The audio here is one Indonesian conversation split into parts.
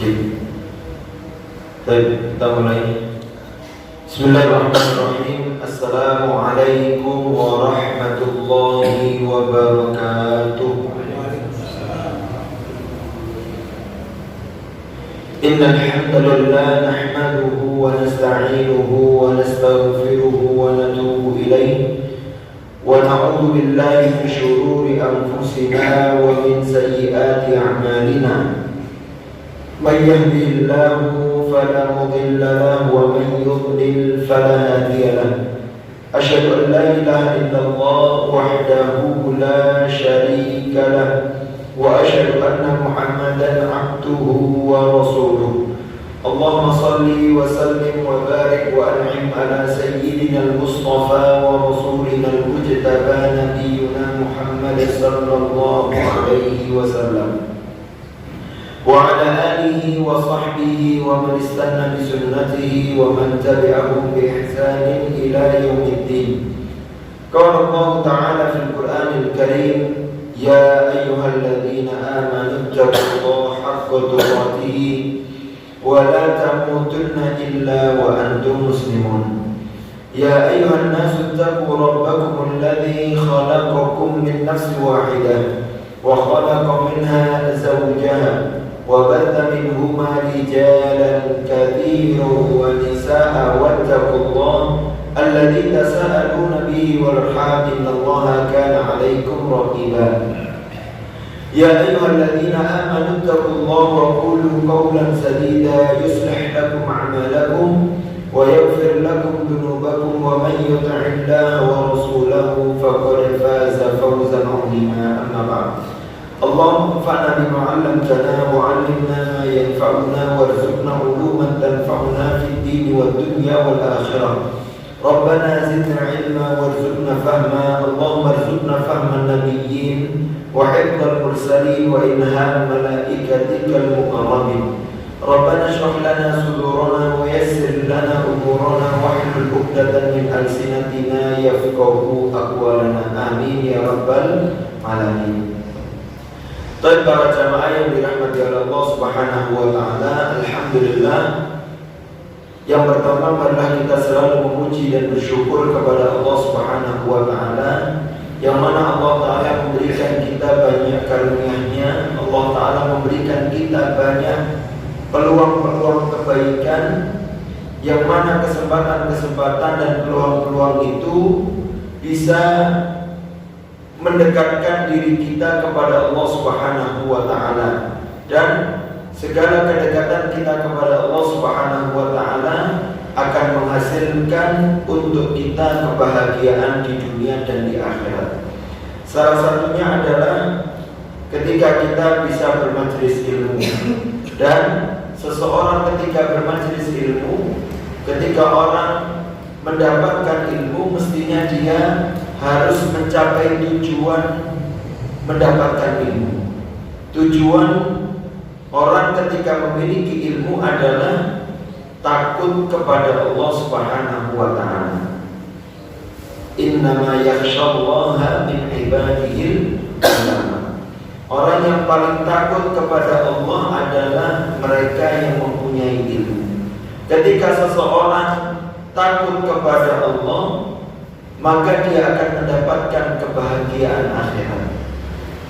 Baik, kita mulai. Bismillahirrahmanirrahim. Assalamualaikum warahmatullahi wabarakatuh. Innal hamdalillah nahmaduhu wa nasta'inuhu wa nastaghfiruhu wa natubu ilayhi wa na'udzu billahi min shururi anfusina wa min sayyiati a'malina. من يهده الله فلا مضل له ومن يضلل فلا هادي له أشهد أن لا إله إلا الله وحده لا شريك له وأشهد أن محمدا عبده ورسوله اللهم صل وسلم وبارك وأنعم على سيدنا المصطفى ورسولنا المجتبى نبينا محمد صلى الله عليه وسلم وعلى آله وصحبه ومن استنى بسنته ومن تبعهم بإحسان إلى يوم الدين. قال الله تعالى في القرآن الكريم يا أيها الذين آمنوا اتقوا الله حق تقاته ولا تموتن إلا وأنتم مسلمون. يا أيها الناس اتقوا ربكم الذي خلقكم من نفس واحدة وخلق منها زوجها وبث منهما رجالا كثيرا ونساء واتقوا الله الذي تساءلون به والأرحام إن الله كان عليكم رقيبا. يا أيها الذين آمنوا اتقوا الله وقولوا قولا سديدا يصلح لكم أعمالكم ويغفر لكم ذنوبكم ومن يطع الله ورسوله فقد فاز فوزا عظيما. أما بعد اللهم انفعنا بما علمتنا وعلمنا ما ينفعنا وارزقنا علوما تنفعنا في الدين والدنيا والآخرة. ربنا زدنا علما وارزقنا فهما. اللهم ارزقنا فهم النبيين وحفظ المرسلين وإلهام ملائكتك المقربين. ربنا اشرح لنا صدورنا ويسر لنا أمورنا واحلل عقدة من ألسنتنا يفقهوا أقوالنا آمين يا رب العالمين. Baik para jamaah yang dirahmati oleh Allah Subhanahu wa taala, alhamdulillah. Yang pertama adalah kita selalu memuji dan bersyukur kepada Allah Subhanahu wa taala yang mana Allah taala memberikan kita banyak karunia-Nya. Allah taala memberikan kita banyak peluang-peluang kebaikan yang mana kesempatan-kesempatan dan peluang-peluang itu bisa mendekatkan diri kita kepada Allah Subhanahu wa taala, dan segala kedekatan kita kepada Allah Subhanahu wa taala akan menghasilkan untuk kita kebahagiaan di dunia dan di akhirat. Salah satunya adalah ketika kita bisa bermajelis ilmu. Dan seseorang ketika bermajelis ilmu, ketika orang mendapatkan ilmu, mestinya dia harus mencapai tujuan mendapatkan ilmu. Tujuan orang ketika memiliki ilmu adalah takut kepada Allah Subhanahu wa taala. Innama yakhshallaha min ibadihil ulama. Orang yang paling takut kepada Allah adalah mereka yang mempunyai ilmu. Ketika seseorang takut kepada Allah, maka dia akan mendapatkan kebahagiaan akhirat.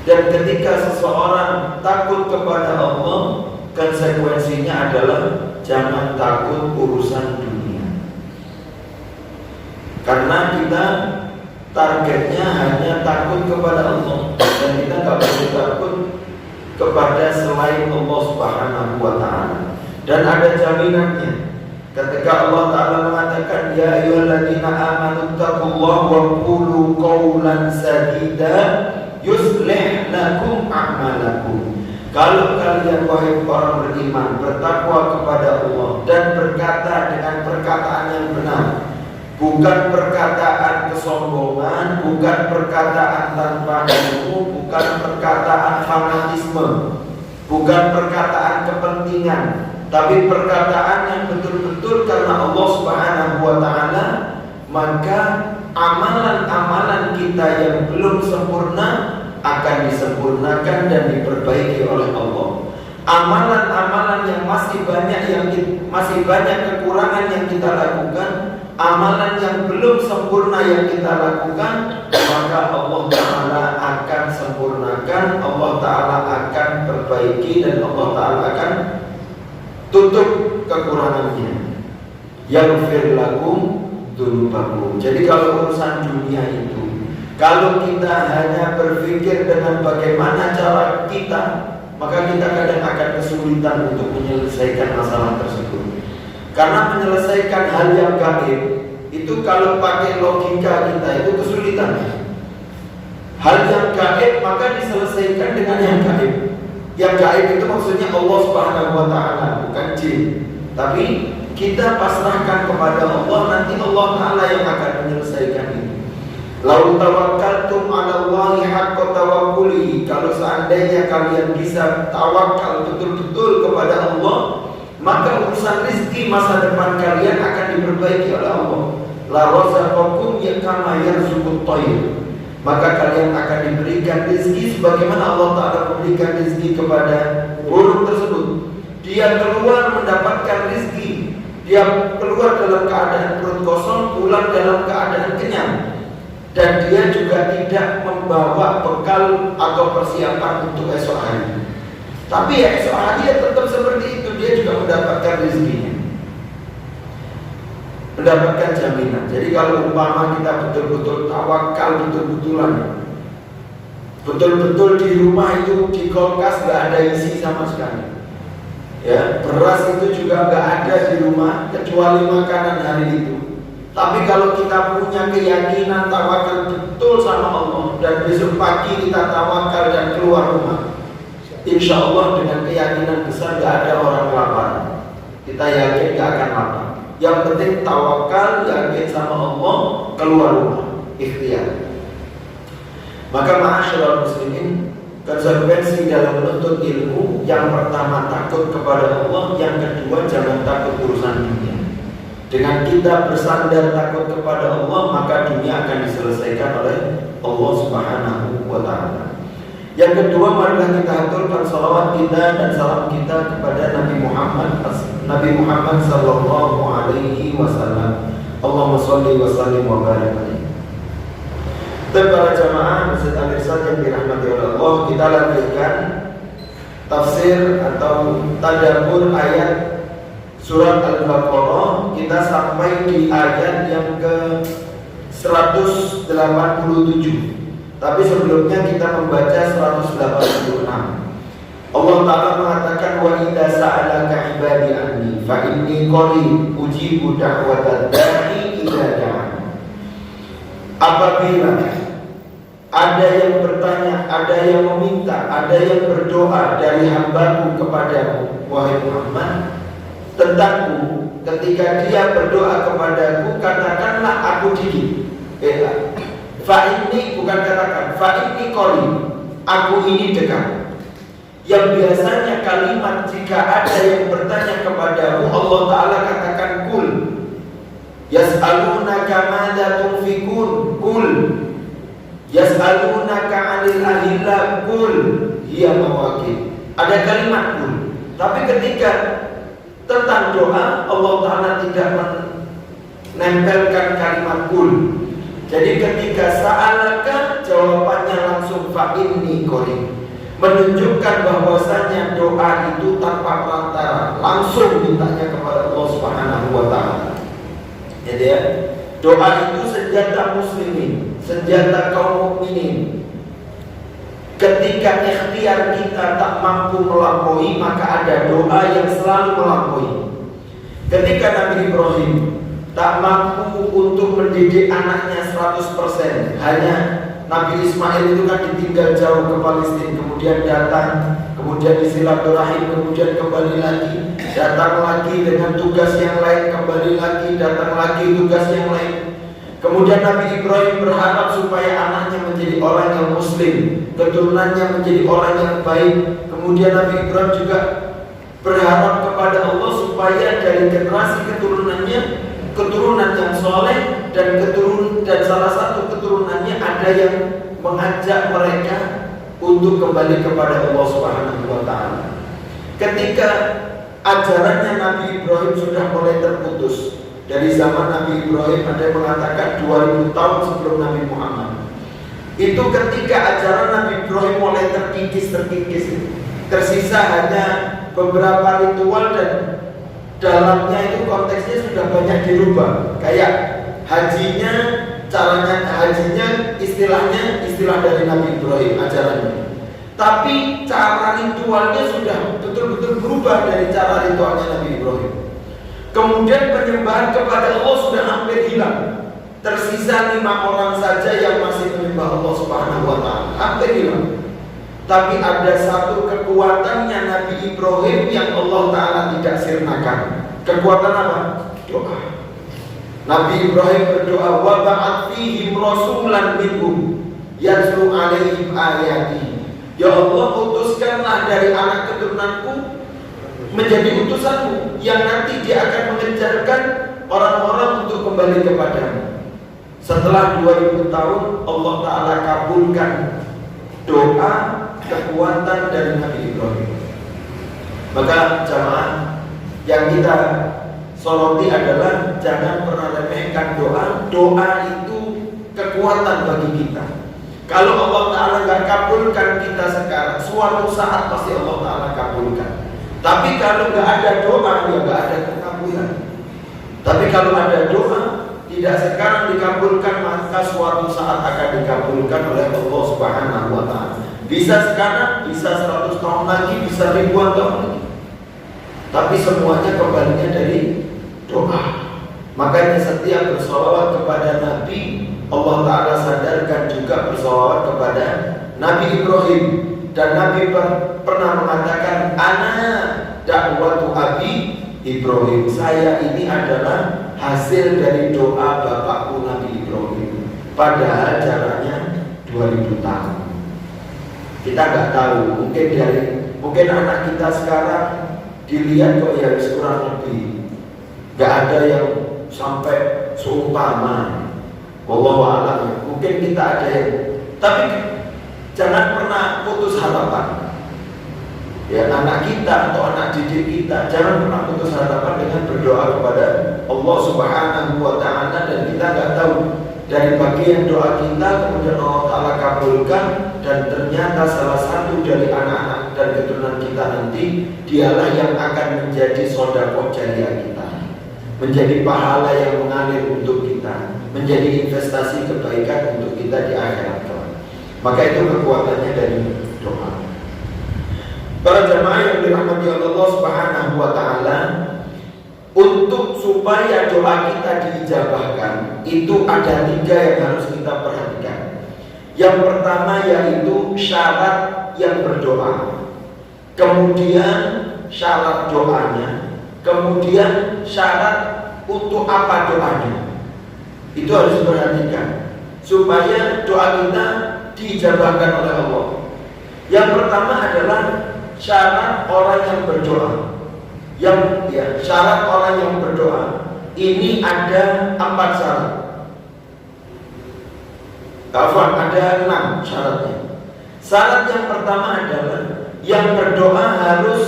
Dan ketika seseorang takut kepada Allah, konsekuensinya adalah jangan takut urusan dunia. Karena kita targetnya hanya takut kepada Allah, dan kita tidak boleh takut kepada selain Allah Subhanahu wa taala. Dan ada jaminannya. Ketika Allah Ta'ala mengatakan ya ayyuhalladzina amanu taqullaha wa qulu qawlan sadida yuslih lakum a'malakum. Kalau kalian wahai orang beriman bertakwa kepada Allah dan berkata dengan perkataan yang benar, bukan perkataan kesombongan, bukan perkataan tanpa ilmu, bukan perkataan fanatisme, bukan perkataan kepentingan, tapi perkataan yang betul-betul karena Allah Subhanahu wa taala, maka amalan-amalan kita yang belum sempurna akan disempurnakan dan diperbaiki oleh Allah. Amalan-amalan yang masih banyak kekurangan yang kita lakukan, amalan yang belum sempurna yang kita lakukan, maka Allah Ta'ala akan sempurnakan, Allah Ta'ala akan perbaiki, dan Allah Ta'ala akan tutup kekurangannya. Yaghfir lakum dzunubakum. Jadi kalau urusan dunia itu, kalau kita hanya berpikir dengan bagaimana cara kita, maka kita kadang akan kesulitan untuk menyelesaikan masalah tersebut. Karena menyelesaikan hal yang gaib itu kalau pakai logika kita itu kesulitan. Hal yang gaib maka diselesaikan dengan yang gaib. Yang gaib itu maksudnya Allah Subhanahu wa Ta'ala, bukan jin. Tapi kita pasrahkan kepada Allah, nanti Allah Ta'ala yang akan menyelesaikan itu. Lau tawakkaltum 'ala Allahi haqqa tawakkulihi, kalau seandainya kalian bisa tawakal betul-betul kepada Allah, maka urusan rezeki masa depan kalian akan diperbaiki oleh Allah. La razaqakum kama yarzuqut tayr, maka kalian akan diberikan rezeki sebagaimana Allah Ta'ala memberikan rezeki kepada burung tersebut. Dia keluar mendapatkan rezeki, dia keluar dalam keadaan perut kosong, pulang dalam keadaan kenyang. Dan dia juga tidak membawa bekal atau persiapan untuk esok hari. Tapi ya esok hari dia tetap seperti itu, dia juga mendapatkan rezekinya, mendapatkan jaminan. Jadi kalau umpama kita betul-betul tawakal, betul-betul di rumah itu di kulkas nggak ada isi sama sekali, ya beras itu juga nggak ada di rumah kecuali makanan hari itu. Tapi kalau kita punya keyakinan tawakal betul sama Allah, dan besok pagi kita tawakal dan keluar rumah, insya Allah dengan keyakinan besar gak ada orang lapar. Kita yakin gak akan lapar. Yang penting tawakal, yakin sama Allah, keluar rumah, ikhtiar. Maka ma'asyiral muslimin, konsekuensi dalam menuntut ilmu, yang pertama takut kepada Allah, yang kedua jangan takut urusan dunia. Dengan kita bersandar takut kepada Allah, maka dunia akan diselesaikan oleh Allah Subhanahu wa Ta'ala. Yang kedua, marilah kita aturkan salawat kita dan salam kita kepada Nabi Muhammad sallallahu alaihi wasallam. Allahumma sholli wa sallim wa barik alaihi. Dan para jamaah Masjid Al-Irsyad yang dirahmati oleh Allah, kita lanjutkan tafsir atau tadabbur ayat Surat Al-Baqarah. Kita sampai di ayat yang ke 187. Tapi sebelumnya kita membaca 186. Allah Ta'ala mengatakan, wa idza sa'alaka ibadi anni fa inni qarib ujibu da'watad da'i idza da'an. Apabila ada yang bertanya, ada yang meminta, ada yang berdoa dari hambaku kepadamu, wahai Muhammad, tentangku, ketika dia berdoa kepadaku, katakanlah aku di fa'inni, bukan katakan fa'inni qarib, aku ini dekat. Yang biasanya kalimat jika ada yang bertanya kepadamu, Allah Ta'ala katakan kul. Yas'alunaka madza tunfikun, kul. Yas'alunaka 'anil ahillah, kul hiya mawaqit. Ada kalimat kul. Tapi ketika tentang doa, Allah Ta'ala tidak menempelkan kalimat kul. Jadi ketika sa'alaka, jawabannya langsung fa'inni qarib, menunjukkan bahwasanya doa itu tanpa perantara, langsung mintanya kepada Allah Subhanahu wa Ta'ala. Jadi ya, doa itu senjata muslimin, senjata kaum mukminin. Ketika ikhtiar kita tak mampu melampaui, maka ada doa yang selalu melampaui. Ketika Nabi Ibrahim tak mampu untuk mendidik anaknya 100%, hanya Nabi Ismail itu kan ditinggal jauh ke Palestina, kemudian datang, kemudian disilaturahim, kemudian kembali lagi, datang lagi dengan tugas yang lain, kembali lagi, datang lagi tugas yang lain. Kemudian Nabi Ibrahim berharap supaya anaknya menjadi orang yang muslim, keturunannya menjadi orang yang baik. Kemudian Nabi Ibrahim juga berharap kepada Allah supaya dari generasi keturunannya, keturunan yang soleh, dan salah satu keturunannya ada yang mengajak mereka untuk kembali kepada Allah Subhanahu wa Ta'ala. Ketika ajarannya Nabi Ibrahim sudah mulai terputus. Dari zaman Nabi Ibrahim, ada yang mengatakan 2000 tahun sebelum Nabi Muhammad. Itu ketika ajaran Nabi Ibrahim mulai terkikis. Tersisa hanya beberapa ritual dan dalamnya itu konteksnya sudah banyak dirubah. Kayak hajinya, caranya hajinya istilah dari Nabi Ibrahim ajarannya. Tapi cara ritualnya sudah betul-betul berubah dari cara ritualnya Nabi Ibrahim. Kemudian penyembahan kepada Allah sudah hampir hilang. Tersisa 5 orang saja yang masih menyembah Allah Subhanahu wa Ta'ala. Hampir hilang. Tapi ada satu kekuatannya Nabi Ibrahim yang Allah Ta'ala tidak sirnakan. Kekuatan apa? Doa. Nabi Ibrahim berdoa, wa ba'ath fihim rasulan minhum yatlu 'alaihim ayati. Ya Allah, utuskanlah dari anak keturunanku menjadi utusanmu yang nanti dia akan mengejarkan orang-orang untuk kembali kepadamu. Setelah 2000 tahun Allah Ta'ala kabulkan doa kekuatan dari Nabi Ibrahim. Maka jamaah, yang kita soroti adalah jangan pernah remehkan doa. Doa itu kekuatan bagi kita. Kalau Allah Ta'ala gak kabulkan kita sekarang, suatu saat pasti Allah Ta'ala kabulkan. Tapi kalau gak ada doa, ya gak ada kekabulan. Tapi kalau ada doa, tidak sekarang dikabulkan, maka suatu saat akan dikabulkan oleh Allah Subhanahu wa Ta'ala. Bisa sekarang, bisa 100 tahun lagi, bisa ribuan tahun lagi. Tapi semuanya kembalinya dari doa. Makanya setiap bersolawat kepada Nabi, Allah Ta'ala sadarkan juga bersolawat kepada Nabi Ibrahim. Dan Nabi pernah mengatakan, ana dakwatu abi Ibrahim. Saya ini adalah hasil dari doa bapakku Nabi Ibrahim. Padahal jaraknya 2000 tahun. Kita nggak tahu, mungkin anak kita sekarang dilihat kok ya kurang lebih, nggak ada yang sampai seumpama. Wallahu a'lam. Mungkin kita ada yang, tapi jangan pernah putus harapan. Ya, anak kita atau anak didik kita jangan pernah putus harapan dengan berdoa kepada Allah Subhanahu wa Ta'ala. Dan kita nggak tahu dari bagian doa kita kemudian Allah Ta'ala kabulkan, dan ternyata salah satu dari anak-anak dan keturunan kita nanti dialah yang akan menjadi sedekah jariah kita, menjadi pahala yang mengalir untuk kita, menjadi investasi kebaikan untuk kita di akhirat kelak. Maka itu kekuatannya dari doa. Para jamaah yang dirahmati Allah Subhanahu wa Ta'ala, untuk supaya doa kita diijabahkan, itu ada 3 yang harus kita perhatikan. Yang pertama yaitu syarat yang berdoa, kemudian syarat doanya, kemudian syarat untuk apa doanya. Itu harus diperhatikan supaya doa kita diijabahkan oleh Allah. Yang pertama adalah syarat orang yang berdoa. Syarat orang yang berdoa ini ada 4 syarat. Ada 6 syaratnya. Syarat yang pertama adalah yang berdoa harus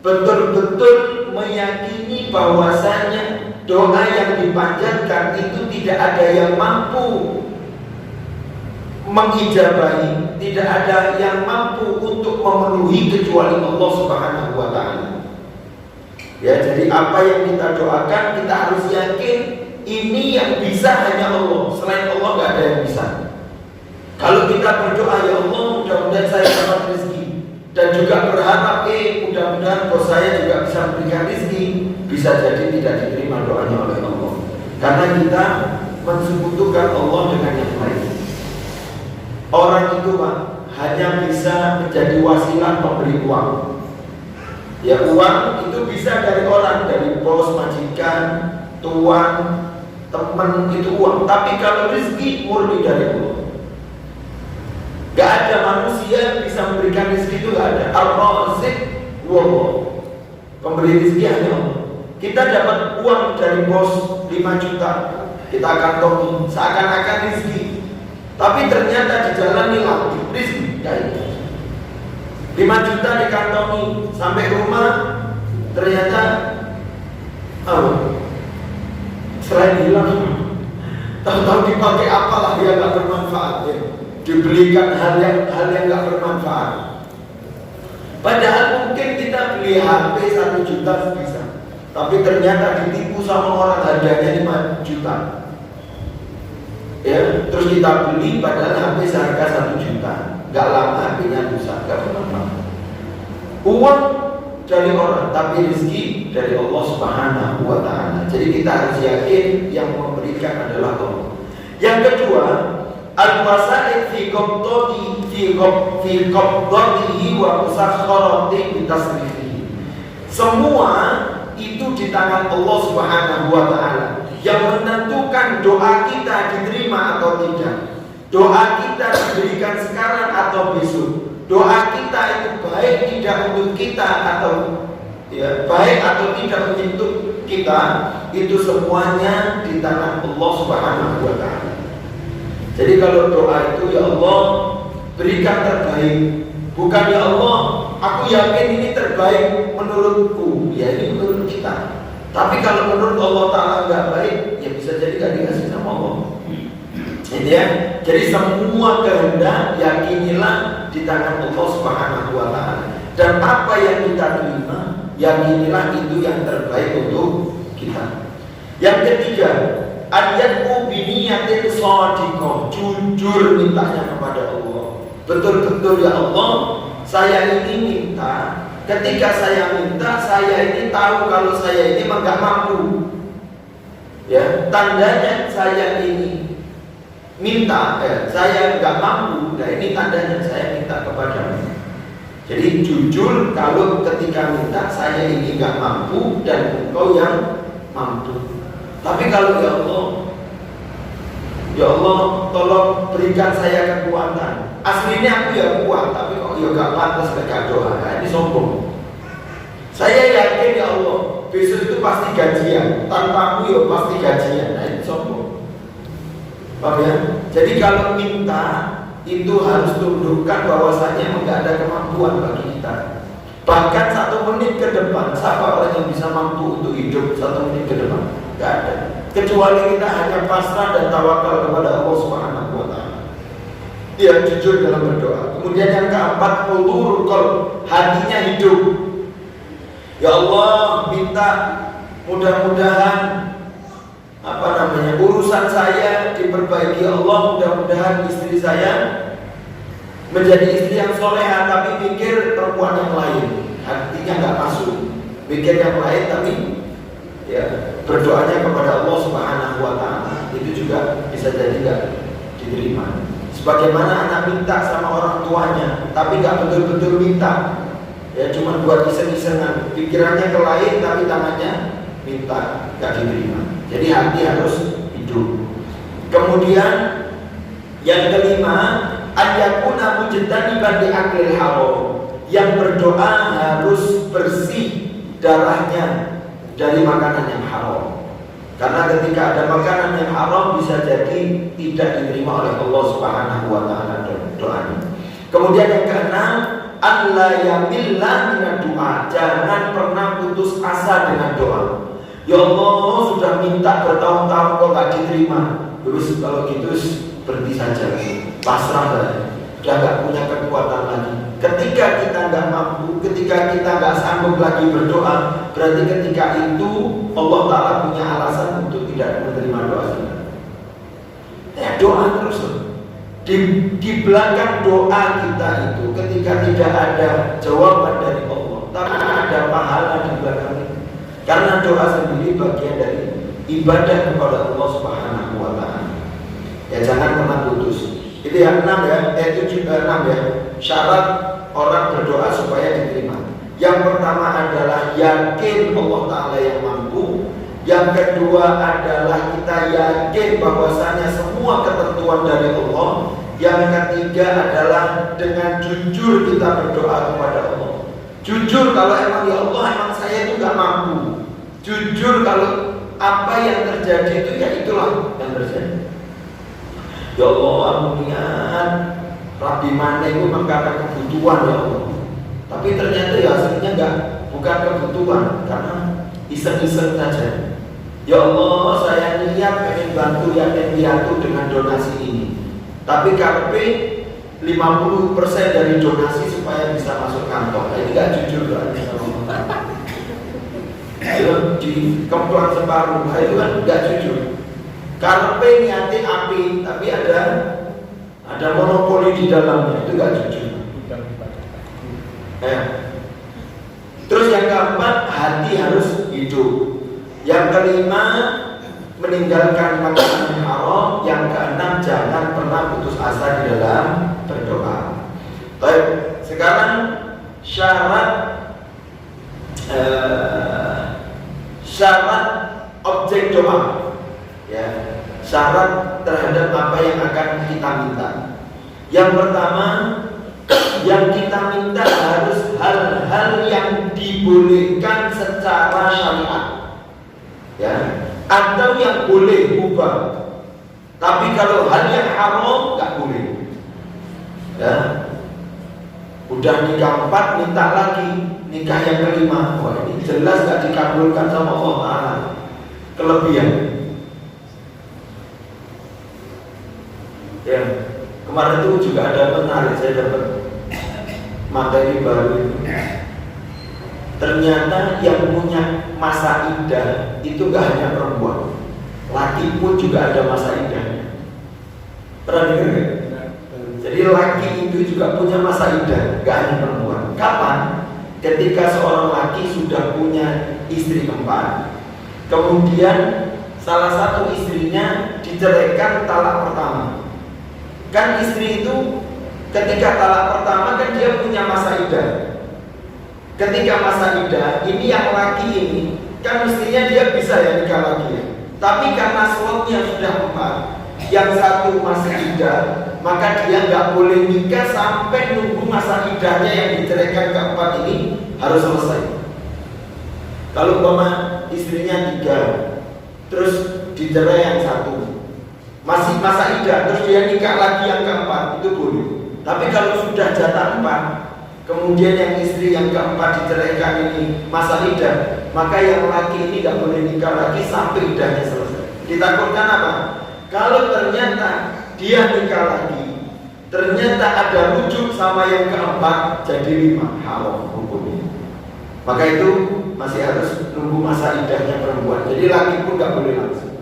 betul-betul meyakini bahwasanya doa yang dipanjatkan itu tidak ada yang mampu mengijabahi, tidak ada yang mampu untuk memenuhi kecuali Allah Subhanahu wa Ta'ala. Ya, jadi apa yang kita doakan kita harus yakin ini yang bisa hanya Allah. Selain Allah gak ada yang bisa. Kalau kita berdoa, ya Allah mudah-mudahan saya dapat rezeki, dan juga berharap mudah-mudahan bos saya juga bisa memberikan rezeki, bisa jadi tidak diterima doanya oleh Allah, karena kita mensekutukan Allah dengan yang lain. Orang itu Pak hanya bisa menjadi wasilah pemberi uang. Ya, uang itu bisa dari orang, dari bos, majikan, tuan, teman, itu uang. Tapi kalau rezeki murni dari Allah. Gak ada manusia yang bisa memberikan rezeki, itu gak ada. Ar-Razik wallah. Pemberi rezeki hanya Allah. Kita dapat uang dari bos 5 juta, kita kantongi seakan-akan rezeki. Tapi ternyata di jalan hilang rezeki. 5 juta dikantongi, sampai rumah ternyata selain hilang, tahu-tahu dipakai apalah yang nggak bermanfaat ya. Dibelikan hal yang nggak bermanfaat. Padahal mungkin kita beli HP 1 juta bisa, tapi ternyata ditipu sama orang harganya 5 juta. Ya, terus kita beli padahal HP seharga 1 juta. Gak lama HP-nya rusak, gak bermanfaat. Uang dari orang, tapi rezeki dari Allah Subhanahu wa Ta'ala. Jadi kita harus yakin yang memberikan adalah Allah. Yang kedua, al-wasaid fi qabdatihi wa musakharati bi tasrifihi. Semua itu di tangan Allah Subhanahu wa Ta'ala. Yang menentukan doa kita diterima atau tidak. Doa kita diberikan sekarang atau besok. Doa kita itu baik tidak untuk kita atau baik atau tidak untuk kita, itu semuanya di tangan Allah Subhanahu wa Ta'ala. Jadi kalau doa itu, ya Allah berikan terbaik, bukan ya Allah aku yakin ini terbaik menurutku, ya ini menurut kita. Tapi kalau menurut Allah Ta'ala nggak baik, ya bisa jadi nggak dikasih sama Allah. Ini ya. Jadi semua kehendak yakinilah di tangan Allah Subhanahu wa Ta'ala. Dan apa yang kita terima, yakinilah itu yang terbaik untuk kita. Yang ketiga, ayatku biniyatin shadiqah, jujur mintanya kepada Allah. Betul-betul ya Allah, saya ini minta. Ketika saya minta, saya ini tahu kalau saya ini enggak mampu. Ya, tandanya saya ini minta, saya enggak mampu. Nah ini tandanya saya minta kepadamu. Jadi jujur kalau ketika minta saya ini enggak mampu dan engkau yang mampu. Tapi kalau ya Allah tolong berikan saya kekuatan. Aslinya aku ya kuat, tapi kok ya gak pantas gak doa. Nah, ini sombong. Saya yakin ya Allah besok itu pasti gajian, tanpamu ya pasti gajian. Nah ini sombong. Paham ya? Jadi kalau minta itu harus tundukkan bahwasanya enggak ada kemampuan bagi kita. Bahkan 1 menit ke depan, siapa orang yang bisa mampu untuk hidup 1 menit ke depan? Enggak ada. Kecuali kita hanya pasrah dan tawakal kepada Allah Subhanahu wa Ta'ala. Dia jujur dalam berdoa. Kemudian yang keempat, hulurul qalb, hatinya hidup. Ya Allah, minta mudah-mudahan urusan saya diperbaiki. Allah, mudah-mudahan istri saya menjadi istri yang soleha, tapi mikir perempuan yang lain, hatinya nggak masuk. Mikir yang lain, tapi ya berdoanya kepada Allah Subhanahu wa Ta'ala itu juga bisa jadi nggak diterima. Sebagaimana anak minta sama orang tuanya, tapi nggak betul-betul minta, ya cuma buat iseng-isengan, pikirannya ke lain, tapi tangannya minta, nggak diterima. Jadi hati harus hidup. Kemudian yang kelima, ayyakuna mujtaniban li aklil haram. Yang berdoa harus bersih darahnya dari makanan yang haram. Karena ketika ada makanan yang haram bisa jadi tidak diterima oleh Allah Subhanahu wa Ta'ala doanya. Kemudian yang keenam, alla yamilla minad doa. Jangan pernah putus asa dengan doa. Ya Allah sudah minta bertahun-tahun kok gak diterima. Terus kalau gitu berhenti saja, pasrah saja. Sudah gak punya kekuatan lagi. Ketika kita nggak mampu, ketika kita nggak sanggup lagi berdoa, berarti ketika itu Allah Ta'ala punya alasan untuk tidak menerima doa kita. Ya doa terus. Di belakang doa kita itu, ketika tidak ada jawaban dari Allah, tapi ada pahala di belakang itu. Karena doa sendiri bagian dari ibadah kepada Allah Subhanahu wa Ta'ala. Ya jangan pernah putus. Itu yang 6 ya, itu juga 6 ya. Syarat orang berdoa supaya diterima. Yang pertama adalah yakin Allah Ta'ala yang mampu. Yang kedua adalah kita yakin bahwasanya semua ketentuan dari Allah. Yang ketiga adalah dengan jujur kita berdoa kepada Allah. Jujur kalau emang ya Allah emang saya itu gak mampu. Jujur kalau apa yang terjadi itu ya itulah yang terjadi. Ya Allah aku niat Rabi mana itu mengkata kebutuhan ya Allah. Tapi ternyata ya aslinya enggak bukan kebutuhan, karena iseng-iseng saja. Ya Allah, saya niat pengen bantu yatim piatu dengan donasi ini, tapi KP 50% dari donasi supaya bisa masuk kantong. Ini gak jujur kan? Ayo dikemplang separuh, itu kan gak jujur. KP niatnya api, tapi ada monopoli di dalamnya, itu gak jujur. Terus yang keempat, hati harus hidup. Yang kelima, meninggalkan makanan haram. Yang keenam, jangan pernah putus asa di dalam berdoa. Baik, sekarang syarat objek doa, ya, syarat terhadap apa yang akan kita minta. Yang pertama, yang kita minta harus hal-hal yang dibolehkan secara syariat, ya, atau yang boleh ubah. Tapi kalau hal yang haram nggak boleh, ya. Udah nikah 4, minta lagi nikah yang kelima. Wah, ini jelas nggak dikabulkan sama Allah. Kelebihan. Ya, kemarin itu juga ada menarik, saya dapat materi baru. Ternyata yang punya masa idah itu gak hanya perempuan, laki pun juga ada masa idahnya. Pernah dengar gak? Jadi laki itu juga punya masa idah, gak hanya perempuan. Kapan? Ketika seorang laki sudah punya istri 4, kemudian salah satu istrinya diceraikan talak pertama. Kan istri itu ketika talak pertama kan dia punya masa idah. Ketika masa idah, ini yang laki ini kan mestinya dia bisa ya nikah lagi ya. Tapi karena slotnya sudah 4, yang satu masih idah, maka dia nggak boleh nikah sampai nunggu masa idahnya yang diceraikan keempat ini harus selesai. Kalau istrinya 3, terus dicerai yang satu, masih masa idah, terus dia nikah lagi yang keempat, itu boleh. Tapi kalau sudah jatah 4, kemudian yang istri yang keempat diceraikan ini masa idah, maka yang laki ini gak boleh nikah lagi sampai idahnya selesai. Ditakutkan apa? Kalau ternyata dia nikah lagi, ternyata ada rujuk sama yang keempat, jadi 5, haram hukumnya. Maka itu masih harus nunggu masa idahnya perempuan. Jadi laki pun gak boleh langsung.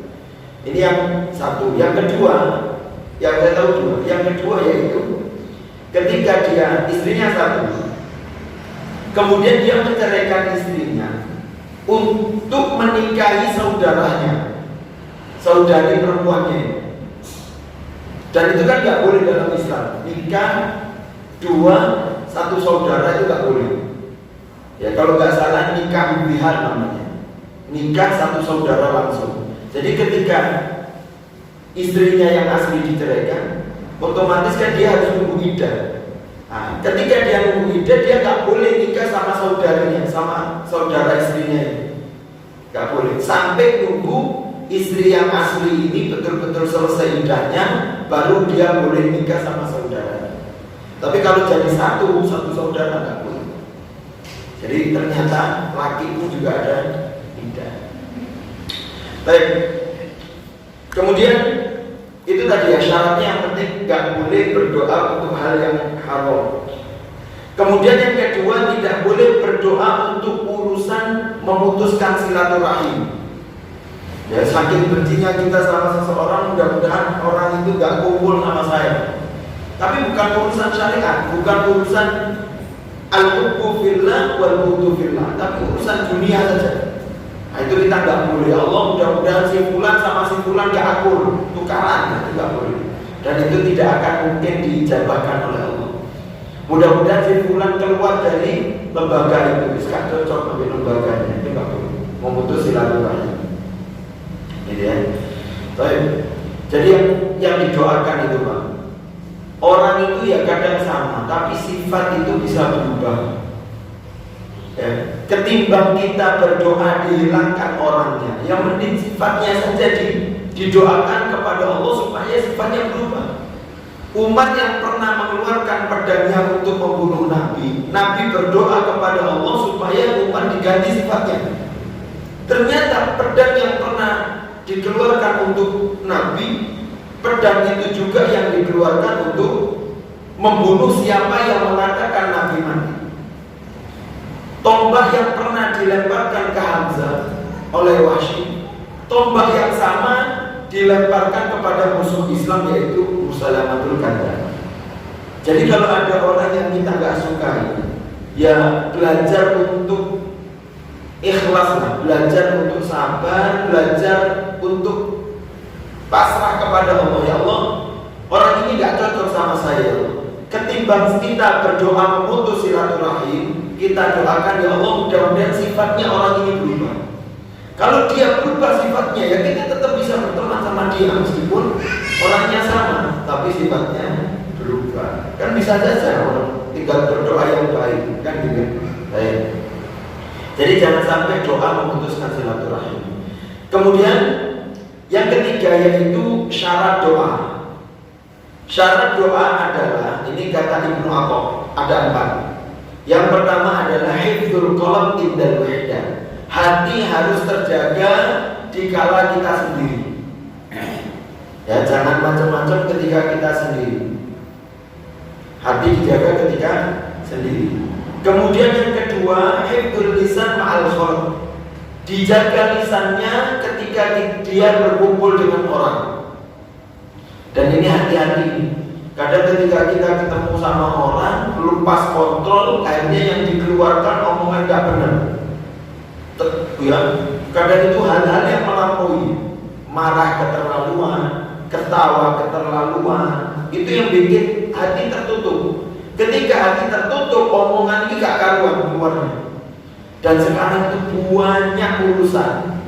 Ini yang satu. Yang kedua, yang saya tahu dua. Yang kedua yaitu ketika dia istrinya 1, kemudian dia menceraikan istrinya untuk menikahi saudaranya, saudari perempuannya. Dan itu kan nggak boleh dalam Islam. Nikah 2, 1 saudara itu nggak boleh. Ya kalau nggak salah nikah bihar namanya. Nikah 1 saudara langsung. Jadi ketika istrinya yang asli diceraikan, otomatis kan dia harus nunggu iddah. Nah, ketika dia nunggu iddah, dia nggak boleh nikah sama saudarinya, sama saudara istrinya. Nggak boleh sampai nunggu istri yang asli ini betul-betul selesai iddahnya, baru dia boleh nikah sama saudara. Tapi kalau jadi satu saudara nggak boleh. Jadi ternyata laki pun juga ada iddah. Baik. Kemudian itu tadi ya syaratnya, yang penting nggak boleh berdoa untuk hal yang haram. Kemudian yang kedua, tidak boleh berdoa untuk urusan memutuskan silaturahim. Ya saking bencinya kita sama seseorang, mudah-mudahan orang itu nggak kumpul sama saya. Tapi bukan urusan syariat, bukan urusan al-hubbu fillah wal bughdu fillah, tapi urusan dunia saja. Nah itu kita nggak boleh. Allah mudah-mudahan si fulan sama si fulan gak akur, tukaran, itu nggak boleh. Dan itu tidak akan mungkin dijabahkan oleh Allah. Mudah-mudahan si fulan keluar dari lembaga itu, sekarang cocok dengan lembaganya, itu nggak boleh. Memutus silaturahim. Gitu ya. Baik. Jadi yang didoakan itu Pak, orang itu ya kadang sama, tapi sifat itu bisa berubah. Ya, ketimbang kita berdoa dihilangkan orangnya, yang penting sifatnya saja didoakan kepada Allah supaya sifatnya berubah. Umat yang pernah mengeluarkan pedangnya untuk membunuh Nabi berdoa kepada Allah supaya supaya Umar diganti sifatnya. Ternyata pedang yang pernah dikeluarkan untuk Nabi, pedang itu juga yang dikeluarkan untuk membunuh siapa yang mengatakan Nabi mati. Tombak yang pernah dilemparkan ke Hamzah oleh Wahsy, tombak yang sama dilemparkan kepada musuh Islam, yaitu Musailamatul Kadzdzab. Jadi kalau ada orang yang kita nggak sukai, ya belajar untuk ikhlas lah, belajar untuk sabar, belajar untuk pasrah kepada Allah. Ya Allah, orang ini nggak cocok sama saya. Ketimbang kita berdoa memutus silaturahim, kita doakan, ya Allah, mudah-mudahan sifatnya orang ini berubah. Kalau dia berubah sifatnya, ya kita tetap bisa berteman sama dia meskipun orangnya sama, tapi sifatnya berubah. Kan bisa saja orang tinggal berdoa yang baik, kan gitu. Baik. Jadi jangan sampai doa memutuskan silaturahim. Kemudian yang ketiga yaitu syarat doa. Syarat doa adalah, ini kata Ibnu Atha, ada 4. Yang pertama adalah hifdzul qalb indal wahdah. Hati harus terjaga dikala kita sendiri. Ya, jangan macam-macam ketika kita sendiri. Hati dijaga ketika sendiri. Kemudian yang kedua, hifdzul lisan ma'al khalq. Dijaga lisannya ketika dia berkumpul dengan orang. Dan ini hati-hati. Kadang ketika kita ketemu sama orang, lepas kontrol, akhirnya yang dikeluarkan omongan gak benar. Ya, kadang itu hal-hal yang melampaui, marah keterlaluan, ketawa keterlaluan, itu yang bikin hati tertutup. Ketika hati tertutup, omongan ini gak karuan keluarnya. Dan sekarang itu banyak urusan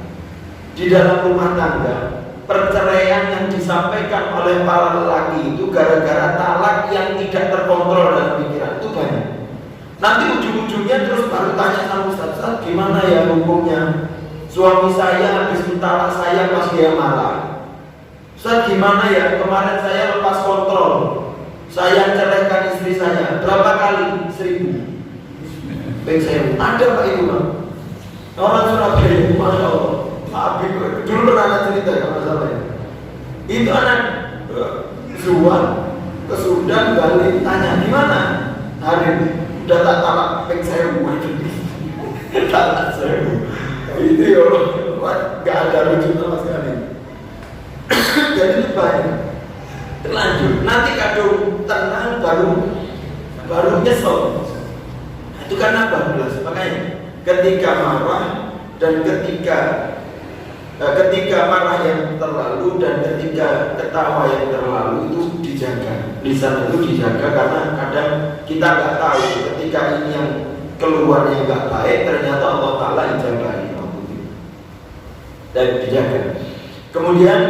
di dalam rumah tangga. Perceraian yang disampaikan oleh para lelaki itu gara-gara talak yang tidak terkontrol dalam pikiran, itu banyak. Nanti ujung-ujungnya terus baru tanya sama Ustaz, gimana ya hukumnya? Suami saya habis talak saya pas dia marah. Ustaz, gimana ya? Kemarin saya lepas kontrol, saya ceraikan istri saya. Berapa kali? 1000. Baik, saya ada Pak itu Pak. Orang Surabaya, Masya Allah. Habis dulu pernah cerita kalau masalahnya. Itu anak Zuan ke Sudan balik tanya di mana? Hari udah tak talak peng saya buat talak saya. Itu ya Allah, nggak ada lucu sama sekali. Jadi itu banyak. Terlanjur. Nanti kadung tenang baru nyesel. Itu karena 14. Makanya ketika marah dan ketika marah yang terlalu dan ketika ketawa yang terlalu itu dijaga. Lisan itu dijaga karena kadang kita nggak tahu ketika ini yang keluarnya nggak baik, ternyata Allah Ta'ala yang jaga dan dijaga. Kemudian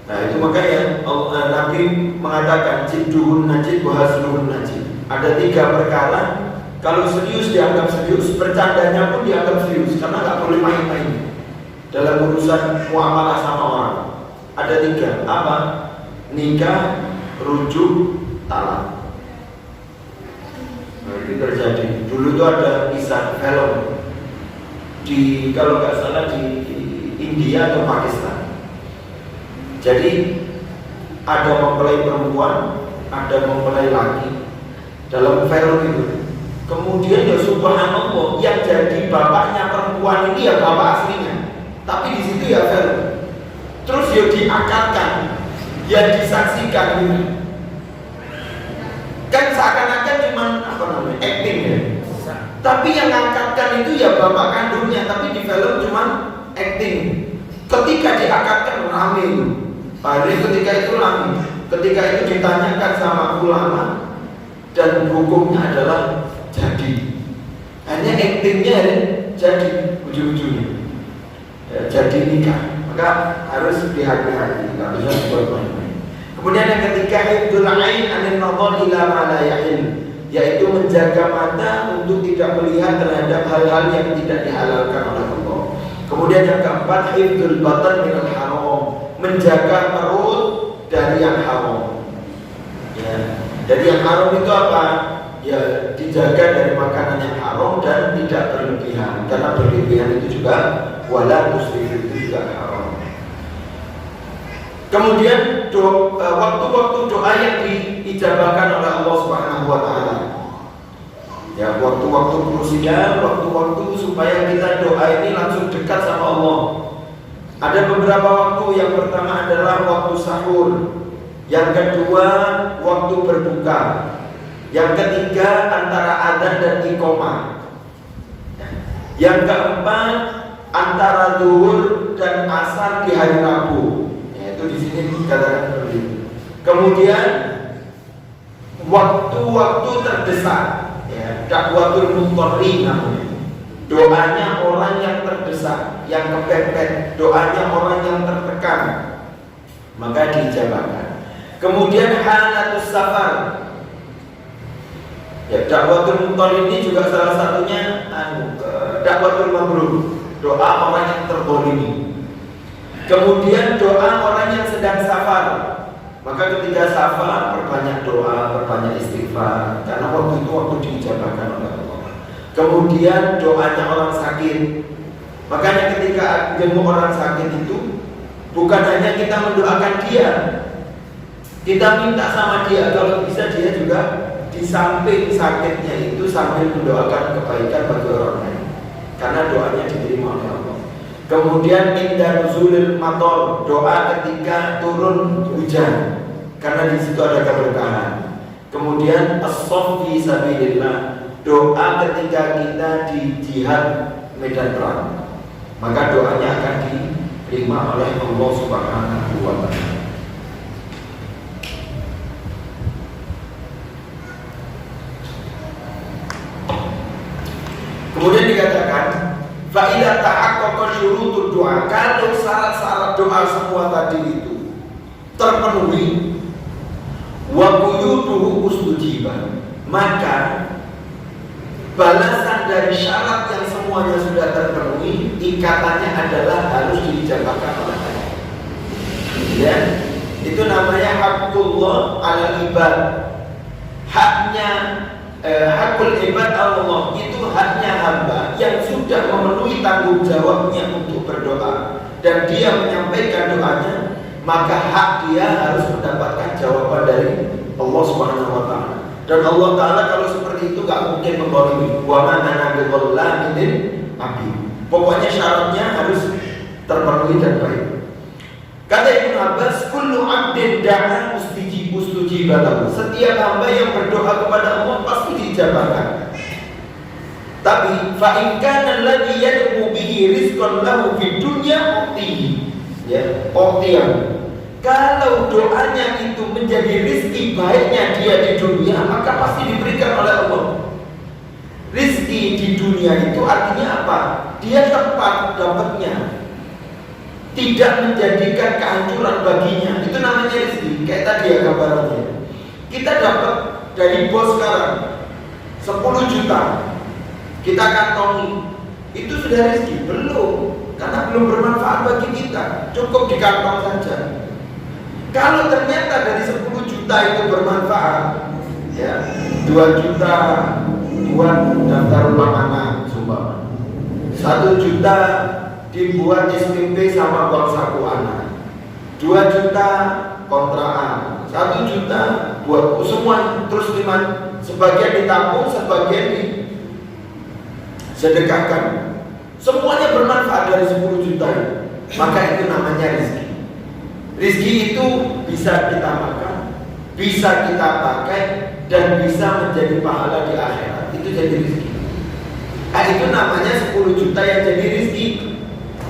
nah itu makanya Nabi mengatakan jidduhun najib wa hasluhun najib. Ada 3 perkara, kalau serius dianggap serius, bercandanya pun dianggap serius, karena nggak boleh main-main dalam urusan muamalah sama orang. Ada 3, apa? Nikah, rujuk, talak. Nah, ini terjadi. Dulu itu ada kisah film di, kalau nggak salah di India atau Pakistan. Jadi ada mempelai perempuan, ada mempelai laki dalam film itu. Kemudian ya subhanallah, yang jadi bapaknya perempuan ini ya bapak aslinya, tapi di situ ya film. Terus ya diakatkan, ya disaksikan gitu. Kan seakan-akan cuman apa namanya acting ya. Tapi yang ngangkatkan itu ya bapak kandungnya, tapi di film cuman acting. Ketika diakatkan rame itu. Padahal ketika itu rame. Ketika itu ditanyakan sama ulama dan hukumnya adalah jadi. Hanya actingnya jadi ujung-ujungnya ya, jadi nikah. Maka harus hati-hati, nggak bisa dibuat main-main. Kemudian yang ketiga, hifdzul ain anin nadhar ila ma la yahil, yaitu menjaga mata untuk tidak melihat terhadap hal-hal yang tidak dihalalkan oleh Allah. Kemudian yang keempat, hifdzul batan minal haram, menjaga perut dari yang haram. Ya. Dari yang haram itu apa? ya dijaga dari makanan yang haram dan tidak berlebihan, karena berlebihan itu juga wala tusrifu, itu juga haram. Kemudian waktu-waktu doa yang diijabahkan oleh Allah Subhanahu wa taala. Ya, waktu-waktu krusial, waktu-waktu supaya kita doa ini langsung dekat sama Allah. Ada beberapa waktu. Yang pertama adalah waktu sahur, yang kedua waktu berbuka, yang ketiga antara adzan dan iqamah, yang keempat antara zuhur dan asar di hari Rabu. Yaitu di sini dikatakan seperti itu. Kemudian waktu-waktu terdesak, ya, dakwatul mudtarri namanya. Doanya orang yang terdesak, yang kepepet, doanya orang yang tertekan, maka dijabahkan. Kemudian halatus safar, ya, dakwatul mudtarri ini juga salah satunya dakwatul mabrur, doa orang yang terzalimi. Kemudian doa orang yang sedang safar, maka ketika safar perbanyak doa, perbanyak istighfar, karena waktu itu waktu diijabahkan oleh Allah. Kemudian doanya orang sakit, makanya ketika jenguk orang sakit itu bukan hanya kita mendoakan dia, kita minta sama dia, kalau bisa dia juga di samping sakitnya itu sambil mendoakan kebaikan bagi orang lain, karena doanya diterima oleh Allah. Kemudian inda nuzulil mator, doa ketika turun hujan, karena di situ ada keberkahan. Kemudian as-saff fi sabilillah, doa ketika kita di jihad medan perang, maka doanya akan diterima oleh Allah Subhanahu wa taala. Kemudian dikatakan fa idza tahaqqaqa syurutud doa, kalau syarat-syarat doa semua tadi itu terpenuhi, wa quyuduhu ustajibah, maka balasan dari syarat yang semuanya sudah terpenuhi, ikatannya adalah harus diijabahkan oleh Allah. Ya, itu namanya haqqullah ala ibad. Haknya hakul ibad Allah, itu haknya hamba yang sudah memenuhi tanggung jawabnya untuk berdoa dan dia menyampaikan doanya, maka hak dia harus mendapatkan jawaban dari Allah Subhanahu wa taala. Dan Allah Ta'ala kalau seperti itu gak mungkin membolimi. Wa ma ana bidzallamil abid. Pokoknya syaratnya harus terpenuhi dan baik. Kata Ibnu Abbas, kullu 'abdin da'a mustajiba lahu. Setiap hamba yang berdoa kepada Allah pasti dijabahkan. Tapi fa in kana alladhi yad'u bihi rizqan lahu fid dunya u'tihi. Ya, u'tiyan. Kalau doanya itu menjadi rizki baiknya dia di dunia, maka pasti diberikan oleh Allah. Rizki di dunia itu artinya apa? Dia tepat dapatnya, tidak menjadikan kehancuran baginya. Itu namanya rizki. Kayak tadi ya gambarannya, kita dapat dari bos sekarang 10 juta, kita kantongi, itu sudah rizki? Belum, karena belum bermanfaat bagi kita, cukup di kantong saja. Kalau ternyata dari 10 juta itu bermanfaat, ya, 2 juta buat daftar ulang anak, sumpah, 1 juta dibuat SPP sama uang saku anak, 2 juta kontraan, 1 juta buat semua, terus sebagian ditabung, sebagian disedekahkan, semuanya bermanfaat dari 10 juta, maka itu namanya rezeki. Rizki itu bisa kita makan, bisa kita pakai, dan bisa menjadi pahala di akhirat. Itu jadi rizki. Nah, itu namanya 10 juta yang jadi rizki.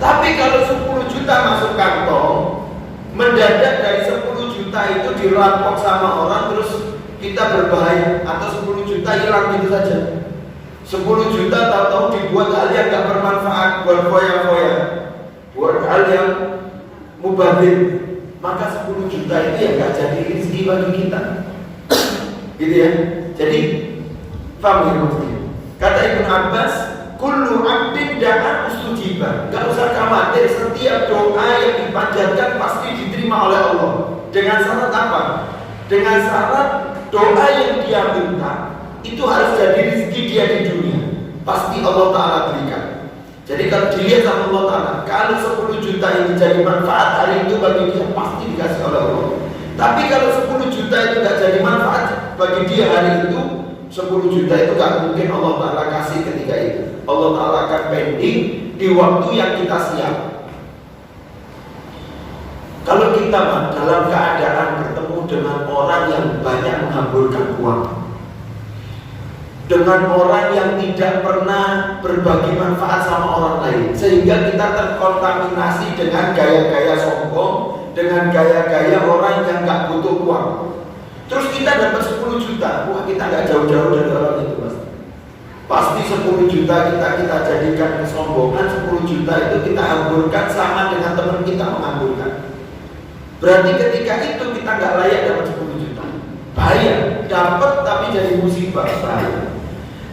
Tapi kalau 10 juta masuk kantong, mendadak dari 10 juta itu dirampok sama orang, terus kita berbahaya. Atau 10 juta hilang gitu saja. 10 juta tahu-tahu dibuat hal yang gak bermanfaat, buat foya-foya, buat hal yang mubazir, maka 10 juta itu ya gak jadi rezeki bagi kita. Gitu ya. Jadi paham ya maksudnya? Kata Ibnu Abbas, kullu 'abdin da'a mustajibah. Gak usah khawatir, setiap doa yang dipanjatkan pasti diterima oleh Allah. Dengan syarat apa? Dengan syarat doa yang dia minta itu harus jadi rezeki dia di dunia. Pasti Allah Ta'ala berikan. Jadi kalau dilihat sama Allah Ta'ala, kalau 10 juta ini jadi manfaat hari itu bagi dia, pasti dikasih oleh Allah. Tapi kalau 10 juta itu gak jadi manfaat bagi dia hari itu, 10 juta itu gak mungkin Allah Ta'ala kasih ketika itu. Allah Ta'ala akan pending di waktu yang kita siap. Kalau kita dalam keadaan bertemu dengan orang yang banyak menghamburkan uang, dengan orang yang tidak pernah berbagi manfaat sama orang lain, sehingga kita terkontaminasi dengan gaya-gaya sombong, dengan gaya-gaya orang yang gak butuh uang. Terus kita dapat 10 juta, wah kita gak jauh-jauh dari orang itu, Mas. Pasti 10 juta kita jadikan kesombongan, 10 juta itu kita hamburkan sama dengan teman kita menghamburkan. Berarti ketika itu kita gak layak dapat 10 juta. Bahaya, dapat tapi jadi musibah, bahaya.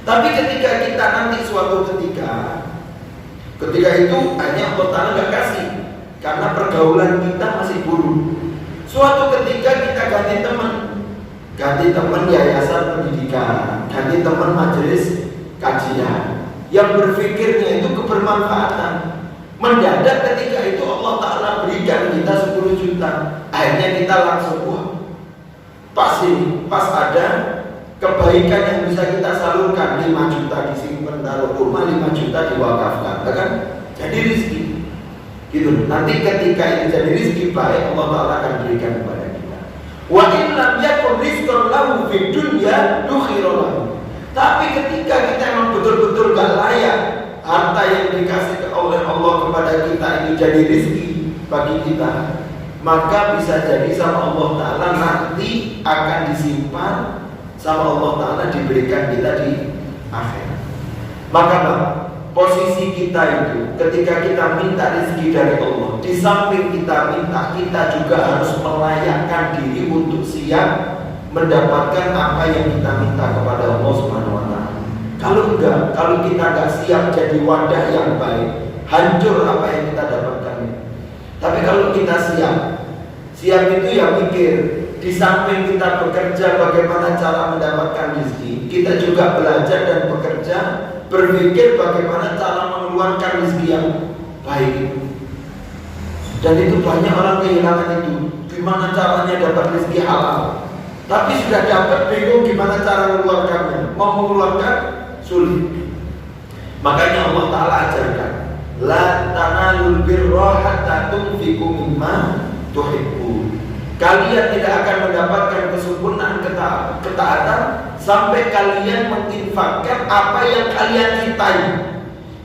Tapi ketika kita nanti suatu ketika itu hanya Allah Ta'ala gak kasih, karena pergaulan kita masih buruk. Suatu ketika kita ganti teman yayasan pendidikan, ganti teman majelis kajian yang berpikirnya itu kebermanfaatan. Mendadak ketika itu Allah Ta'ala berikan kita 10 juta, akhirnya kita langsung wah, pas ada kebaikan yang bisa kita salurkan, 5 juta disimpan taruh rumah, 5 juta diwakafkan, kan? Jadi rezeki gitu. Nanti ketika itu jadi rezeki baik, Allah Ta'ala akan berikan kepada kita. Wa in lam yakun rizqan lahu fid dunya dukhira lahu. Tapi ketika kita memang betul-betul gak layak, harta yang dikasih oleh Allah kepada kita itu jadi rezeki bagi kita, maka bisa jadi sama Allah Ta'ala nanti akan disimpan sama Allah Ta'ala, diberikan kita di akhirat. Maka posisi kita itu ketika kita minta rezeki dari Allah, di samping kita minta, kita juga harus melayakkan diri untuk siap mendapatkan apa yang kita minta kepada Allah Subhanahu wa Ta'ala. Kalau enggak, kalau kita enggak siap jadi wadah yang baik, hancur apa yang kita dapatkan. Tapi kalau kita siap itu ya mikir, di samping kita bekerja bagaimana cara mendapatkan rezeki, kita juga belajar dan bekerja, berpikir bagaimana cara mengeluarkan rezeki yang baik. Dan itu banyak orang kehilangan itu, gimana caranya dapat rezeki halal. Tapi sudah dapat, bingung gimana cara mengeluarkannya. Mau mengeluarkan sulit. Makanya Allah Ta'ala ajarkan, la tanalul birra hatta tunfiqu mimma tuhibbun. Kalian tidak akan mendapatkan kesempurnaan ketaatan sampai kalian menginfakkan apa yang kalian cintai.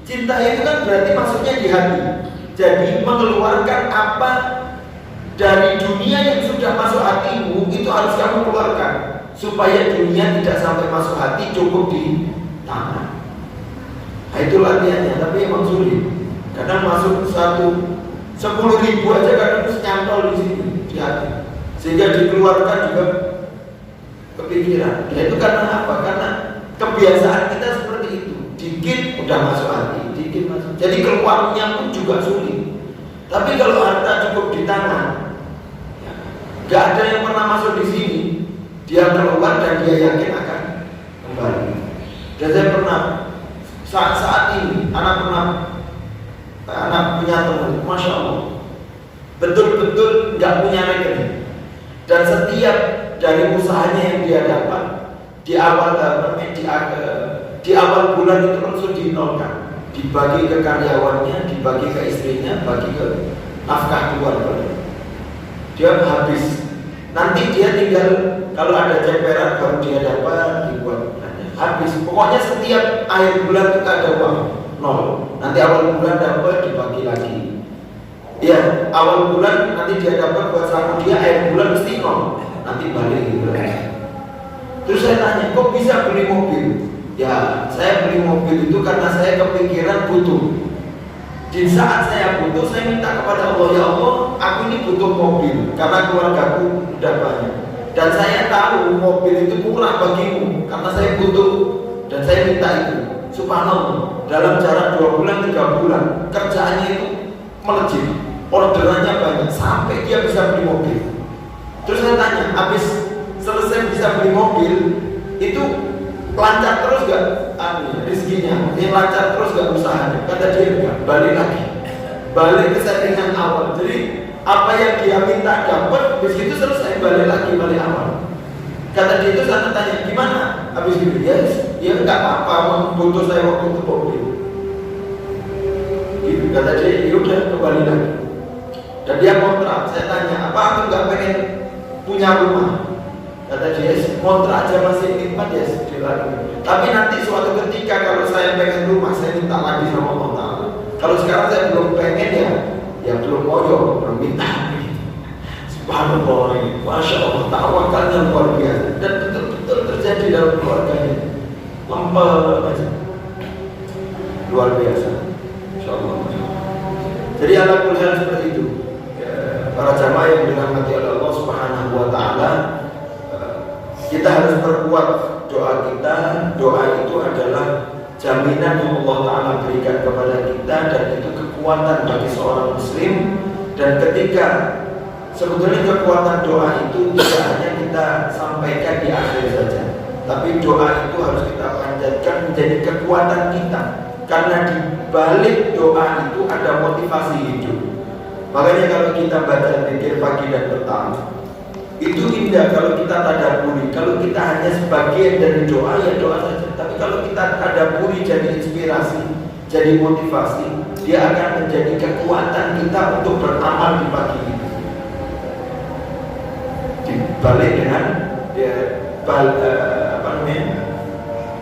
Cinta itu kan berarti maksudnya di hati. Jadi mengeluarkan apa dari dunia yang sudah masuk hatimu itu harus kamu keluarkan, supaya dunia tidak sampai masuk hati, cukup di tangan. Nah, itu latihannya, tapi emang sulit. Kadang masuk 10.000 aja kadang terus nyantol di sini di hati, sehingga dikeluarkan juga kepikiran. Ya itu karena apa? Karena kebiasaan kita seperti itu. Dikit udah masuk hati, dikit masuk. Jadi keluarnya pun juga sulit. Tapi kalau harta cukup di tangan, gak ada yang pernah masuk di sini, dia keluar dan dia yakin akan kembali. Dan saya pernah saat ini anak punya teman, masya Allah, betul-betul nggak punya rekening. Dan setiap dari usahanya yang dia dapat di awal bulan itu langsung dinolkan, dibagi ke karyawannya, dibagi ke istrinya, bagi ke nafkah keluarga. Dia habis. Nanti dia tinggal kalau ada ceperan baru dia dapat dibuat habis. Pokoknya setiap akhir bulan kita ada uang nol. Nanti awal bulan dapat dibagi lagi. Ya awal bulan nanti dia dapat buat saku dia, akhir bulan mesti nol. Nanti balik gitu. Terus saya tanya, kok bisa beli mobil? Ya saya beli mobil itu karena saya kepikiran butuh. Di saat saya butuh, saya minta kepada Allah, ya Allah, aku ini butuh mobil karena keluargaku udah banyak. Dan saya tahu mobil itu murah bagimu karena saya butuh dan saya minta itu. Subhanallah, dalam jarak 2 bulan, 3 bulan, kerjaannya itu melejit, orderannya banyak sampai dia bisa beli mobil. Terus saya tanya, habis selesai bisa beli mobil, itu lancar terus gak rezekinya, ini lancar terus gak usahanya. Kata dia enggak, balik lagi, balik ke settingan awal. Jadi apa yang dia minta dapat, habis itu selesai, balik lagi, balik awal. Kata dia itu, saya tanya gimana, habis itu ya enggak apa-apa, butuh saya waktu untuk beli. Gitu. Kata dia, yaudah kembali lagi. Dan dia kontrak. Saya tanya, apa aku nggak pengen punya rumah? Kata dia, kontrak aja masih nikmat ya, dilakukan. Tapi nanti suatu ketika kalau saya pengen rumah, saya minta lagi sama Allah Ta'ala. Kalau sekarang saya belum pengen ya belum moyo, belum minta. Subhanallah, Masya Allah, tawakalnya luar biasa. Dan betul-betul terjadi dalam keluarganya. Lempel aja, luar biasa. Insya Allah. Jadi ala kulli hal seperti itu. Para jamaah yang dirahmati oleh Allah Subhanahu wa Ta'ala, kita harus perkuat doa kita. Doa itu adalah jaminan yang Allah Ta'ala berikan kepada kita, dan itu kekuatan bagi seorang muslim. Dan ketika sebetulnya kekuatan doa itu tidak hanya kita sampaikan di akhir saja, tapi doa itu harus kita panjatkan menjadi kekuatan kita, karena di balik doa itu ada motivasi hidup. Makanya kalau kita baca zikir pagi dan petang, itu indah kalau kita tadabburi. Kalau kita hanya sebagian dari doa, ya doa saja. Tapi kalau kita tadabburi, jadi inspirasi, jadi motivasi, dia akan menjadi kekuatan kita untuk beramal di pagi ini. Dibalik dengan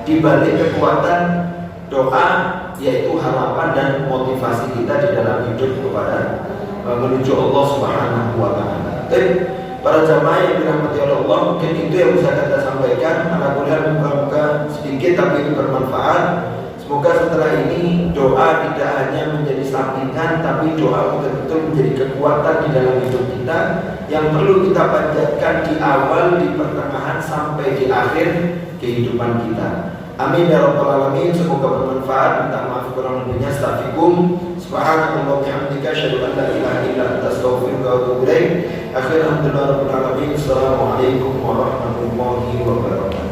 dibalik kekuatan doa, yaitu harapan dan motivasi kita di dalam hidup kepada menuju Allah Subhanahu wa Ta'ala. Dan para jamaah yang dirahmati oleh Allah, mungkin itu yang bisa kita sampaikan. Alhamdulillah, mudah-mudahan sedikit tapi itu bermanfaat. Semoga setelah ini doa tidak hanya menjadi sampingan, tapi doa betul-betul menjadi kekuatan di dalam hidup kita, yang perlu kita panjatkan di awal, di pertengahan, sampai di akhir kehidupan kita. Amin ya rabbal alamin. Semoga bermanfaat. Minta maaf kurang lebihnya. Astaghfirukum. Subhanallahi wa bihamdihi, asyhadu an la ilaha illa anta, astaghfiruka wa atubu ilaik. Alhamdulillahirabbil alamin. Assalamualaikum warahmatullahi wabarakatuh.